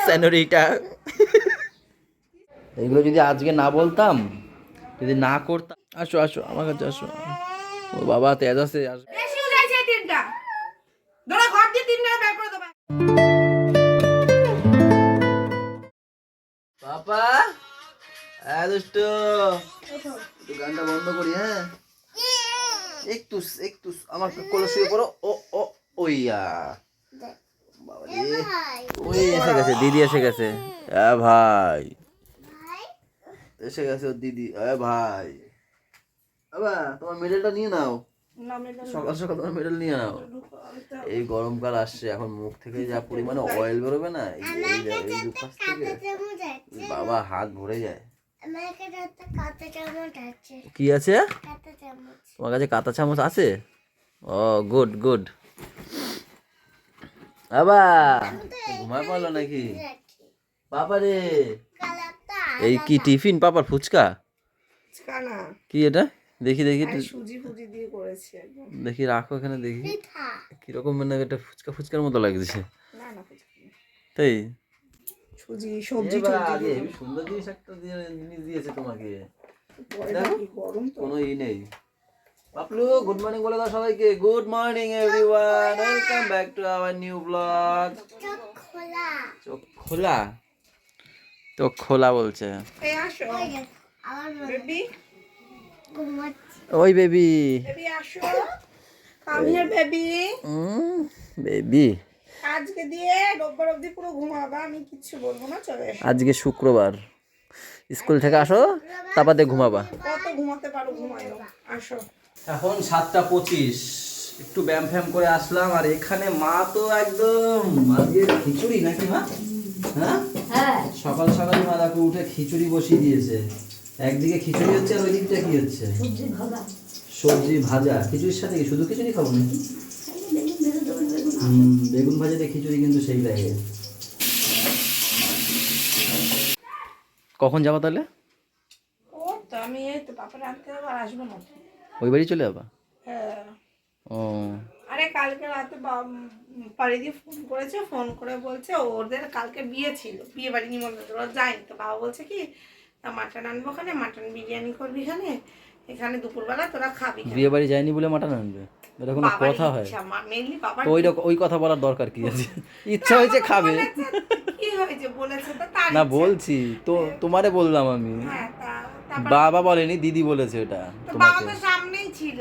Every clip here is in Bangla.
সেনোরিটা। এগুলো যদি আজকে না বলতাম, যদি না করতাম। আসো আসো আমার কাছে আসো। ও বাবা তেজ আছে। বেশি হয়ে যাচ্ছে তিনটা। ধরো ঘর দিয়ে তিনটা বের করে দেবা। পাপা দুষ্ট, একটু গানটা বন্ধ করি। হ্যাঁ একটু একটু আমার কোলে শুয়ে পড়ো। ও ও ওইয়া বাবা রে, ওই এসে গেছে দিদি, এসে গেছে। ভাই এসে গেছে ওর দিদি। ভাই বাবা তোমার মেডেলটা নিয়ে নাও, সকাল সকাল তোমার মেডেল নিয়ে নাও। এই গরমকাল আসছে, এখন মুখ থেকে যা পরিমাণে অয়েল বেরোবে না এই দুপাশ থেকে, বাবা হাত ভরে যায়। কি আছে তোমার কাছে? কাঁটা চামচ আছে? ও গুড গুড। বাবা ঘুমায় পড়লো নাকি বাবা রে? এই কি টিফিন পাপার? ফুচকা কি এটা? দেখি দেখি দেখি, রাখো এখানে দেখি কিরকম, মানে এটা ফুচকা ফুচকার মতো লাগছে। তাই সুন্দর জিনিস একটা জিনিস দিয়েছে তোমাকে, কোনো ই নেই। পাপলু গুড মর্নিং বলে দাও সবাইকে। Good morning everyone, welcome back to our new blog. চোখ খোলা, চোখ খোলা বলছে। ওই বেবি, বেবি আজকে দিয়ে রোববার অবধি পুরো ঘুমাবা, আমি কিচ্ছু বলবো না, চলে এসো। আজকে শুক্রবার, স্কুল থেকে আসো তারপর দিয়ে ঘুমাবা। কত ঘুমাতে পারো ঘুমাইও, আসো। এখন 7:25, একটু ব্যায়াম ফ্যাম করে আসলাম। আর এখানে মা তো একদম আজকে খিচুড়ি নাকি মা? হ্যাঁ সকাল সকাল মা দেখো উঠে খিচুড়ি বসিয়ে দিয়েছে। একদিকে খিচুড়ি হচ্ছে আর ওই দিকটা কি হচ্ছে? সবজি ভাজা। খিচুড়ির সাথে কি শুধু খিচুড়ি খাবো নাকি? বেগুন ভাজা দিয়ে খিচুড়ি কিন্তু সেই লাগে। কখন যাবো তাহলে? ও তো আমি এই তো পাপা রাখতে হবে, আর আসবো না। ওই বাড়ি চলে যাবা? হ্যাঁ। ও আরে কালকে রাতে পারিদি ফোন করেছে, ফোন করে বলছে ওদের কালকে বিয়ে ছিল, বিয়ে বাড়ি নিমন্ত্রণ, ওরা যায়নি। তো বাবা বলছে কি মাটন আনবো, ওখানে মাটন বিরিয়ানি করবি, এখানে দুপুরবেলা তোরা খাবি। বিয়ে বাড়ি যায়নি বলে মাটন আনবে? এটা কোনো কথা হয়? মেইনলি বাবা ওই কথা বলার দরকার কি আছে? ইচ্ছা হয়েছে খাবে, কি হয়েছে বলেছে তো তার না বলছি তো, তোমারে বললাম আমি। হ্যাঁ বাবা বলেনি, দিদি বলেছে এটা বাবা তোমাকে। তো সামনেই ছিল,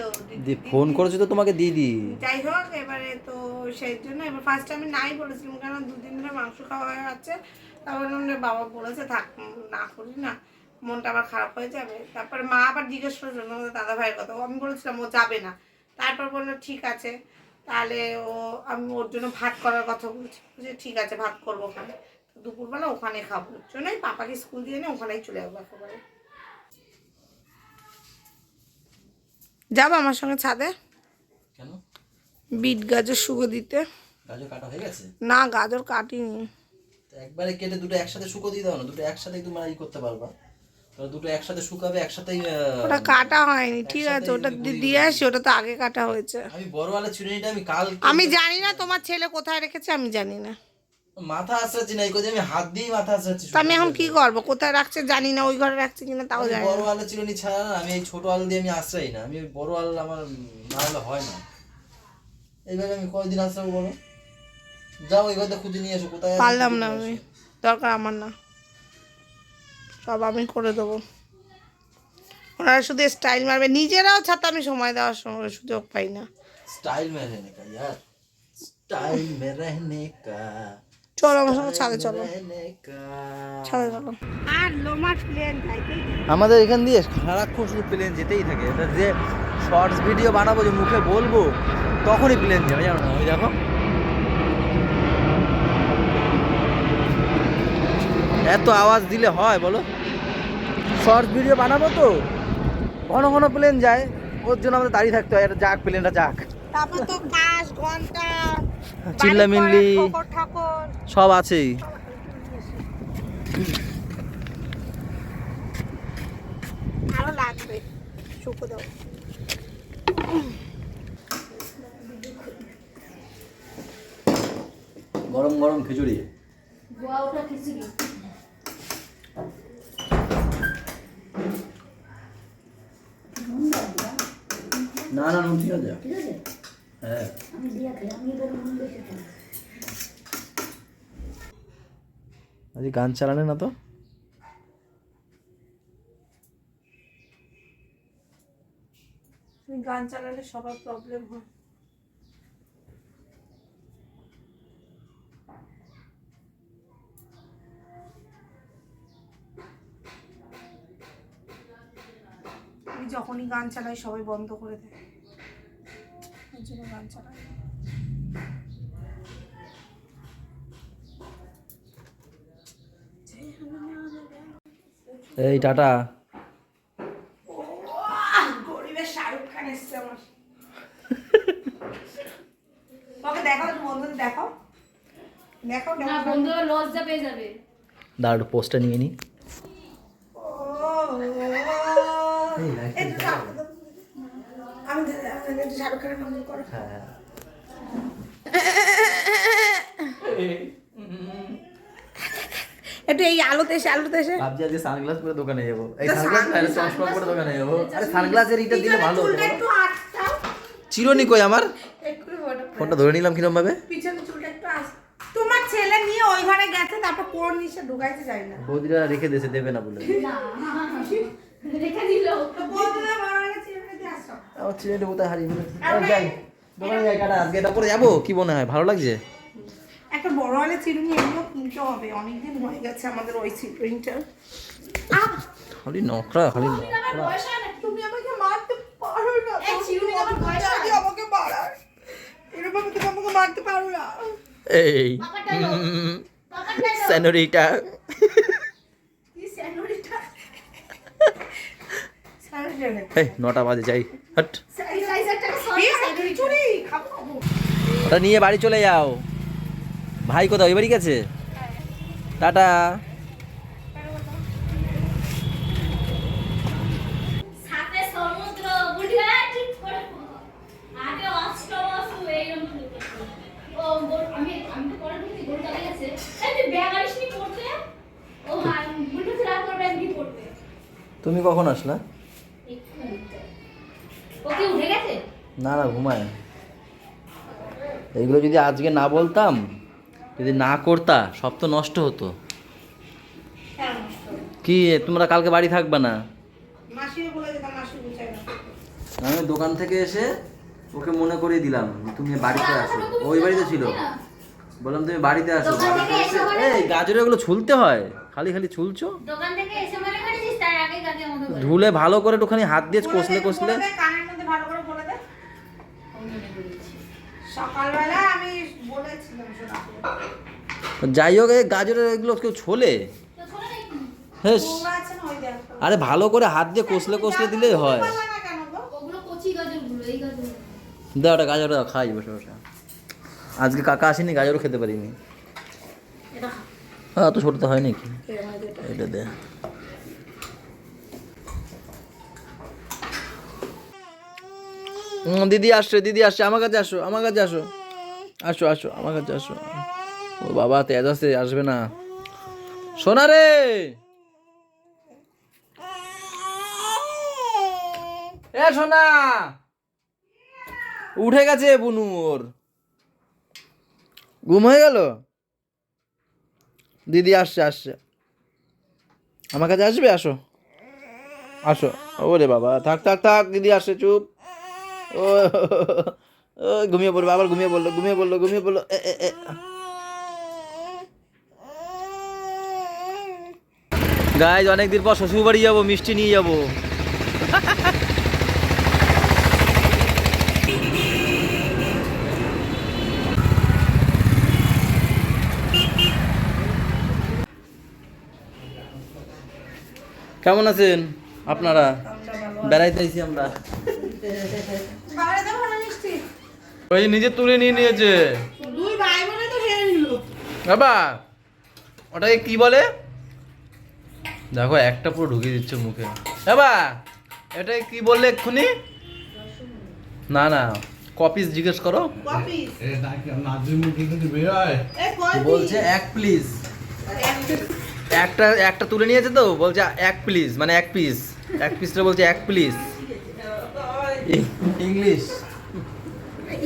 ফোন করেছে তো তোমাকে দিদি। যাই হোক এবারে তো সেই জন্য এবার ফার্স্ট আমি নাই বলেছিলাম, কারণ 2 দিন ধরে মাংস খাওয়া হয়ে যাচ্ছে। তারপরে বাবা বলেছে থাক না করি না, মনটা আবার খারাপ হয়ে যাবে। তারপরে মা আবার জিজ্ঞেস করেছিল আমাদের দাদা ভাইয়ের কথা, আমি বলেছিলাম ও যাবে না। তারপর বললো ঠিক আছে তাহলে আমি ওর জন্য ভাত করার কথা বলছি, যে ঠিক আছে ভাত করবো ওখানে, দুপুরবেলা ওখানে খাবো। ওর জন্যই পাপাকে স্কুল দিয়ে নিয়ে ওখানেই চলে যাবো একেবারে। যাবো আমার সঙ্গে ছাদে? কেন? বিট গাজর শুকো দিতে। গাজর কাটা হয়ে গেছে? না গাজর কাটিনি। একবারে কেটে দুটো একসাথে শুকো দিয়ে দাও না, দুটো একসাথে তুমি ই করতে পারবা। তো দুটো একসাথে শুকাবে, একসাথেই। ওটা কাটা হয়নি, ঠিক আছে ওটা দিয়ে আসি, ওটা তো আগে কাটা হয়েছে। আমি বড় আলে চিরুনিটা আমি কাল, আমি জানি না তোমার ছেলে কোথায় রেখেছে, আমি জানি না। মাথা আসছে না, এই কথা আমি হাত দিয়ে মাথা আসছে। তো আমি এখন কি করবো, কোথায় রাখছে জানি না, ওই ঘরে রাখছে কিনা তাও জানি বড় না। আলে চিরুনি ছাড়া না, আমি এই ছোট আল দিয়ে আমি আশ্রয় না, আমি বড় আল আমার না হলে হয় না। এইভাবে আমি কয়দিন আশ্রয় বলো? যাও এই কথা খুঁজে নিয়ে এসো কোথায়। পারলাম না আমি, দরকার আমার না, সব আমি করে দেবো। ওনারা শুধু স্টাইল মারবে, নিজেরাও ছাতা আমি সময় দেওয়ার সুযোগ পাই না। স্টাইল মে रहने का यार, स्टाइल में रहने का। চলো আমার সঙ্গে ছাদে চলো, ছাদে চলো। আর লোমার প্লেন যাইতে, আমাদের এখান দিয়ে সারাক্ষণ শুধু প্লেন যেতেই থাকে। এটা যে শর্টস ভিডিও বানাবো, যে মুখে বলবো তখনই প্লেন যাবে, জানো না? ওই দেখো এত আওয়াজ দিলে হয় বলো? শর্টস ভিডিও বানাবো তো ঘন ঘন প্লেন যায়, ওর জন্য আমাদের দাঁড়িয়ে থাকতে হয়। এটা যাক, প্লেনটা যাক। তারপর তো কাশ ঘন্টা চিল্লামিল্লি ঠাকুর সব আছেই। আরো লাগবে, শুকো দাও। গরম গরম খিচুড়ি, না না নুন ঠিক আছে হ্যাঁ আজ গান চালানে না তো গান চালালে সবার প্রবলেম হয়। আমি যখনই গান চালাই সবাই বন্ধ করে দেয়, ওই জন্য গান চালাই না। এই টাটা গরিবের শাহরুখ খান এসছে আমার। ওকে দেখাও, বন্ধুদের দেখাও, দেখাও না বন্ধুরা লজ্জা পেয়ে যাবে। দাঁড়াও পোস্টটা নিয়ে নি আমি শাহরুখ খানের নাম করো। একটু এই আলোতে এসে ভাবছি আজকে সানগ্লাস পরে দোকানে যাবো এই সানগ্লাস না চশমা পরে দোকানে যাবো আরে সানগ্লাসের এটা দিলে ভালো হতো একটু আটকাও, চিরনি কই আমার একটু ফটো ফোনটা ধরে নিলাম কিরম ভাবে পিছনে চুলটা একটু আস। তোমার ছেলে নিয়ে ওই ঘরে গেছে, তারপর কোন নিচে ঢুকাইতে যায় না। বৌদিরা রেখে দেশে দেবে না বলে না রেখে দিল। তো বন্ধুরা ভালো লাগে ছেলে দিয়ে আসো। আমার ছেলেটা কোথায় হারিয়ে ফেলেছে যাই দোকানে যাই টাটা আজকে এটা পরে যাবো কি মনে হয় ভালো লাগছে একটা বড় হলে চিরুনি এগুলো কিনতে হবে, অনেকদিন হয়ে গেছে আমাদের ওই চিরুনিটা। খালি নকরা খালি আমার বয়স হয় না। তুমি আমাকে মারতে পারো না, এই চিরুনি আমার বয়স হয় তুমি আমাকে মারার এরকম তুমি আমাকে মারতে পারো না। এই পাপাটা লো পাপাটা লো সেনোরিটা কি সেনোরিটা সাইজের এই 9টা বাজে যাই হট সাইজেরটাকে সরি সেনোরিটা চুরি খাবো। ওটা নিয়ে বাড়ি চলে যাও ভাই কোথাও ওই বাড়ি গেছে টাটা সাথে সমুদ্র বুড়িয়া ঠিক করে আগে অষ্টমসু এইরকম ও আমি তো পরে ঢুকছি গোল চলে গেছে এই তুই ব্যাগ আনিস নি পড়তে ও বুড়ি ছিল তোর ব্যাগ নিয়ে পড়তে তুমি কখন আসলা ওকে উঠে গেছে না না ঘুমায় এইগুলো যদি আজকে না বলতাম যদি না করতা সব তো নষ্ট হতো কি তোমরা কালকে বাড়ি থাকবে না মাসিও বলে দিতাম, মাসি বুঝাই না। আমি দোকান থেকে এসে ওকে মনে করিয়ে দিলাম যে তুমি বাড়িতে আসো ওই বাড়িতে ছিল বললাম তুমি বাড়িতে আসো দোকান থেকে এসে বলে এই গাজরে ওগুলো ছুলতে হয় খালি খালি ছুলছো দোকান থেকে এসে মনে করেছিস তার আগে গাজের মতো করে ধুলে ভালো করে একটুখানি হাত দিয়ে কষলে কষলে বলে দে, কানের মধ্যে ভালো করে বলে দে। সকালবেলা আমি বলেছিলাম শোনা, যাই হোক এই গাজরের এগুলো কেউ ছোলে তো ছোট নাকি হ্যাঁ তোমরা আছে না ওই দেখো। আরে ভালো করে হাত দিয়ে কষলে কষলে দিলেই হয় বললা না কেন গো? ওগুলো কচি গাজরগুলো এই গাজর দাও ওটা গাজর দাও খাই বসে বসে আজকে কাকা আসেনি গাজরও খেতে পারিনি এটা হ্যাঁ অত ছোট তো হয় নাকি এটা দে দিদি আসছে আমার কাছে আসো আসো আমার কাছে আসো ও বাবা তেজ আছে আসবে না সোনা রে এ সোনা উঠে গেছে বুনুর ঘুম হয়ে গেল দিদি আসছে আমার কাছে আসবে আসো ওরে বাবা থাক দিদি আসছে চুপ ও ঘুমিয়ে পড়বে আবার ঘুমিয়ে পড়লো গাইজ অনেকদিন পর শ্বশুর বাড়ি যাবো মিষ্টি নিয়ে যাবো কেমন আছেন আপনারা বেড়াইতে আইছি আমরা বাবারে দেবো না মিষ্টি? ওই নিজে তুলে নিয়ে নিয়েছে দুই ভাই বোনে তো খেয়ে নিল। বাবা ওটাকে কি বলে দেখো একটা পুরো ঢুকিয়ে দিচ্ছে মুখে বাবা এটাকে কি বললে এক্ষুনি না কপিস জিজ্ঞেস করো কপিস নাজির মুখে কিন্তু বের হয় এ কই বলছে এক প্লিজ একটা একটা তুলে নিয়েছে তো বলছে এক প্লিজ, মানে এক পিসটা বলছে এক প্লিজ। ইংলিশ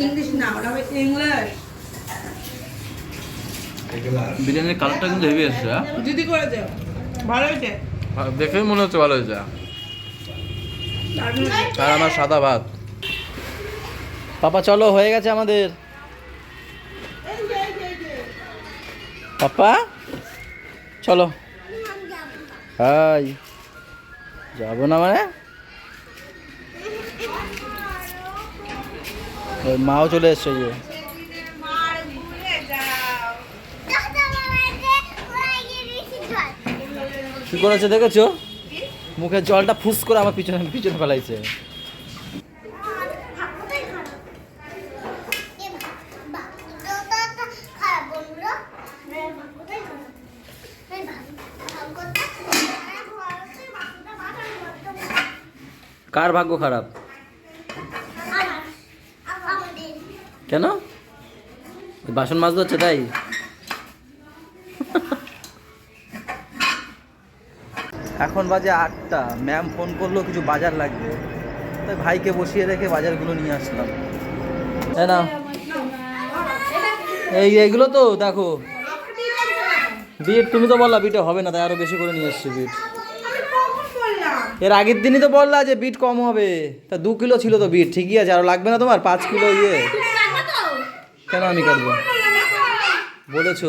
ইংলিশ না, ওটা হবে ইংলিশ। বিরিয়ানির কালারটা কিন্তু হেভি এসছে। দিদি করেছে, ভালো হয়েছে। দেখেই মনে হচ্ছে ভালো হয়েছে। দারুণ। আর আমার সাদা ভাত। পাপা চলো, হয়ে গেছে আমাদের। পাপা চলো। হাই, যাবো না মানে? ওই মাও চলে এসছে। যে কি করেছে দেখেছো? মুখের জলটা ফুস করে আমার পিছনে পিছনে ফেলাইছে। কার ভাগ্য খারাপ? কেন? ওই বাসন মাজতে হচ্ছে তাই? এখন বাজে 8টা। ম্যাম ফোন করলো কিছু বাজার লাগবে, তাই ভাইকে বসিয়ে রেখে বাজারগুলো নিয়ে আসলাম। হ্যাঁ না, এইগুলো তো দেখো। বিট তুমি তো বললা বিটে হবে না, তাই আরো বেশি করে নিয়ে এসছি বিট। এর আগের দিনই তো বললা যে বিট কম হবে, তা 2 কিলো ছিল তো বিট। ঠিকই আছে, আরো লাগবে না তোমার 5 কিলো ইয়ে? কেন আমি কাটবো? বলেছো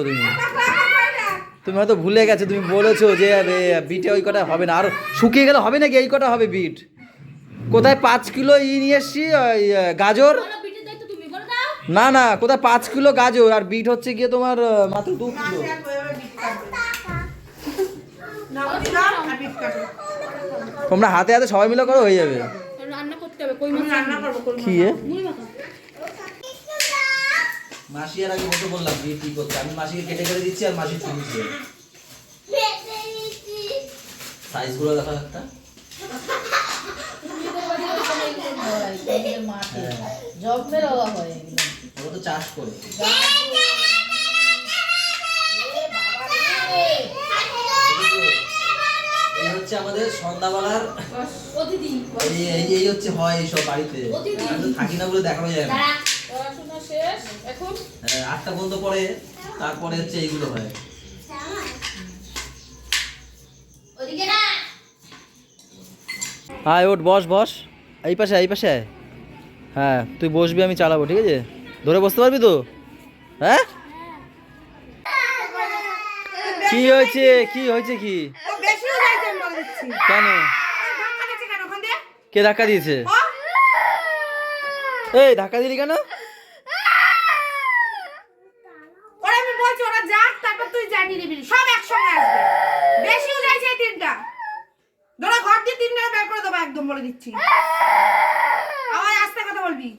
তুমি হয়তো ভুলে গেছো। তুমি বলেছো যে বিটে ওই কটা হবে না, আর শুকিয়ে গেলে হবে নাকি? এই কটা হবে বিট। কোথায় 5 কিলো নিয়ে এসছি গাজর? না না, কোথায় 5 কিলো গাজর আর বিট হচ্ছে গিয়ে তোমার মাত্র 2 কিলো। তোমরা হাতে হাতে সবাই মিলে করো, হয়ে যাবে। রান্না করতে হবে, কই মাছ রান্না করব। কি মুড়ি মাখা। মাসি আর আগে বসে বললাম বিট কি করতে, আমি মাসিকে কেটে কেটে দিচ্ছি আর মাসি ছুঁড়ছে। সাইজগুলো দেখা একটা। ওরা তো চাষ করে। এই হচ্ছে আমাদের সন্ধ্যাবেলার অতিথি। এই হচ্ছে হয় এইসব বাড়িতে। আমি তো থাকি না বলে দেখানো যায় না। পড়াশোনা শেষ এখন। 8টা পর্যন্ত পরে, তারপরে হচ্ছে এইগুলো হয়। ওদিকে না। হ্যাঁ ওঠ, বস বস। এই পাশে এই পাশে। হ্যাঁ তুই বসবি, আমি চালাবো, ঠিক আছে? ধরে বসতে পারবি তো? হ্যাঁ কি হয়েছে? কি হয়েছে? কি কেন? কে ধাক্কা দিয়েছে? এই ধাক্কা দিলি কেন? ওরা আমি বলছি ওরা যাক, তারপর তুই জানিয়ে দিবি, সব একসঙ্গে আসবে। বেশিও যাইছে এই 3টা। ধরো ঘর দিয়ে 3টা বের করে দেবো, একদম বলে দিচ্ছি। আবার আস্তে কথা বলবি।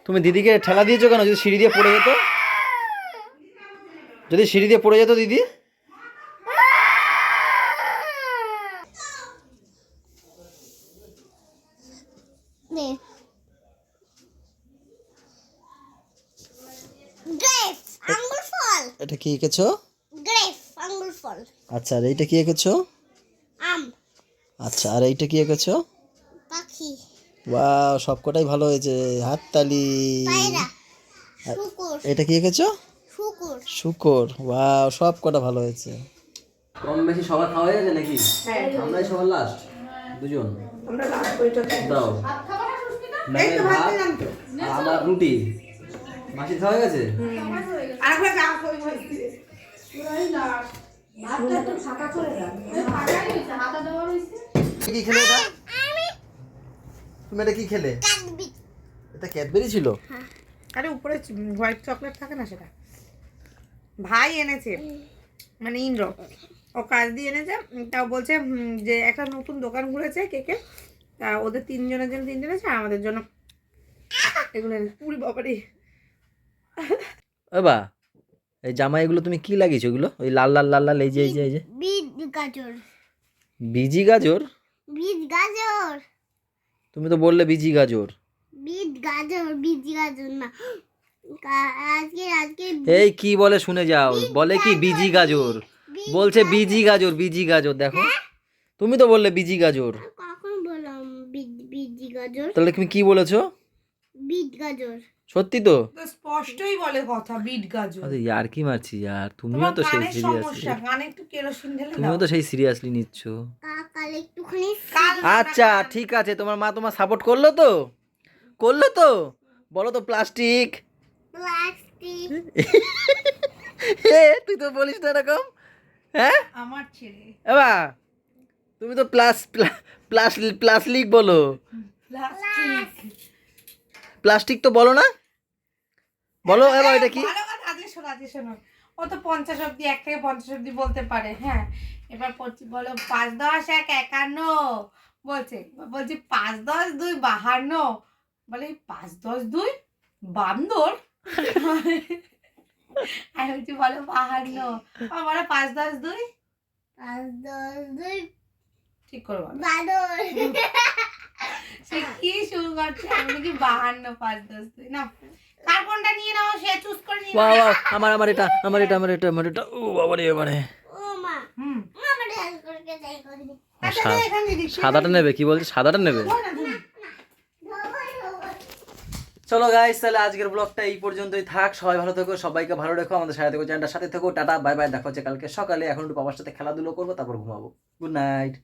তুমি দিদিকে ঠেলা দিয়েছো কেন? যদি সিঁড়ি দিয়ে পড়ে যেত, যদি সিঁড়ি দিয়ে পড়ে যেত দিদি। গ্রেপ আঙ্গুর ফল। এটা কি এঁকেছো? গ্রেপ আঙ্গুর ফল। আচ্ছা, আর এইটা কি এঁকেছো? আম। আচ্ছা, আর এইটা কি এঁকেছো? পাখি। ওয়াও, সবকটাই ভালো হয়েছে, হাততালি। পায়রা। শুকুর। এটা কি এঁকেছো? শুকুর। শুকর। ওয়াও, সবকটা ভালো হয়েছে। কম বেশি সবার খাওয়া হয়ে গেছে নাকি? হ্যাঁ, আমরাই সবার লাস্ট দুজন। আমরা লাস্ট বইটা দাও। এই তো ভাত ভাত দিলাম তো। আর আমার রুটি। মাসি খাওয়া হয়ে গেছে? আরেকবার গা কই বসছি। কি খেলে এটা? তুমি এটা কি খেলে? কাটবি। এটা ক্যাডবেরি ছিল? আরে উপরে হোয়াইট চকলেট থাকে না, সেটা ভাই এনেছে, মানে ইন্দ্র। ও কাজ দিয়ে এনেছে। তাও বলছে যে একটা নতুন দোকান খুলেছে কেকে, তা ওদের 3 জনের জন্য 3 জন আছে, আর আমাদের জন্য এগুলো পুরি বাবারি। ও বা, এই জামা এগুলো তুমি কি লাগিয়েছো? এগুলো ওই লাল লাল লাল লাল, এই যে এই যে এই যে বিট গাজর। বিজি গাজর? বিট গাজর। তুমি তো বললে বিজি গাজর। বিট গাজর, বিট গাজর না। আজকে আজকে এই কি বলে শুনে যাও, বলে কি বিজি গাজর, বলছে বিজি গাজর, বিজি গাজর। দেখো তুমি তো বললে বিজি গাজর, কখন বললাম বিট গাজর? তাহলে তুমি কি বলেছো? বিট গাজর। সত্যি তো? তো স্পষ্টই বলে কথা, বিট গাজর। আরে ইয়ার কি মারছি ইয়ার, তুমিও তোমার তো সেই কানের সিরিয়াসলি, সমস্যা, কানে একটু কেরোসিন ঢেলে তুমিও দাও। তো সেই সিরিয়াসলি নিচ্ছ। কাল একটুখানি কাল না, আচ্ছা কাল। ঠিক আছে, তোমার মা তোমার সাপোর্ট করলো তো, করলো তো? বলো তো প্লাস্টিক। প্লাস্টিক। তুই তো বলিস না এরকম, হ্যাঁ আমার ছেলে এবা তুমি তো প্লাস্টিক বলো, প্লাস্টিক। প্লাস্টিক তো বলো না, বলো এবার এটা কি? ভালো কথা, আজকে শোনো, আজকে শোনো। ও তো 50 অব্দি, 1 থেকে 50 অব্দি বলতে পারে, হ্যাঁ। এবার বলো 5 10 1 51 বলছে, বলছি 5 10 2 52, বলে 5 10 2 বান্দর। আমি বলছি বলো 52, ও বলে 5 10 2 5 10 2 ঠিক করে বলো। বাদর। সে কি শুরু করছে, আমি নাকি 52 5 10 2 না। কার কোনটা নিয়ে নাও, সে চুজ করে নিয়ে বাহ নাও। বাহ, আমার এটা ও বাবা রে বাবারে। ও মা, হুম, আমার হেল্প করে যাই করে দি। আচ্ছা সা- এখানে দিচ্ছি। সাদাটা নেবে, কি বলছে সাদাটা নেবে? চলো গাইস, তাহলে আজকের ব্লগটা এই পর্যন্তই থাক। সবাই ভালো থেকো, সবাইকে ভালো রেখো, আমাদের সাথে থেকো, চ্যানেলটার সাথে থেকো। টাটা বাই বাই, দেখা হচ্ছে কালকে সকালে। এখন একটু বাবার সাথে খেলাধুলো করবো, তারপর ঘুমাবো। Good night.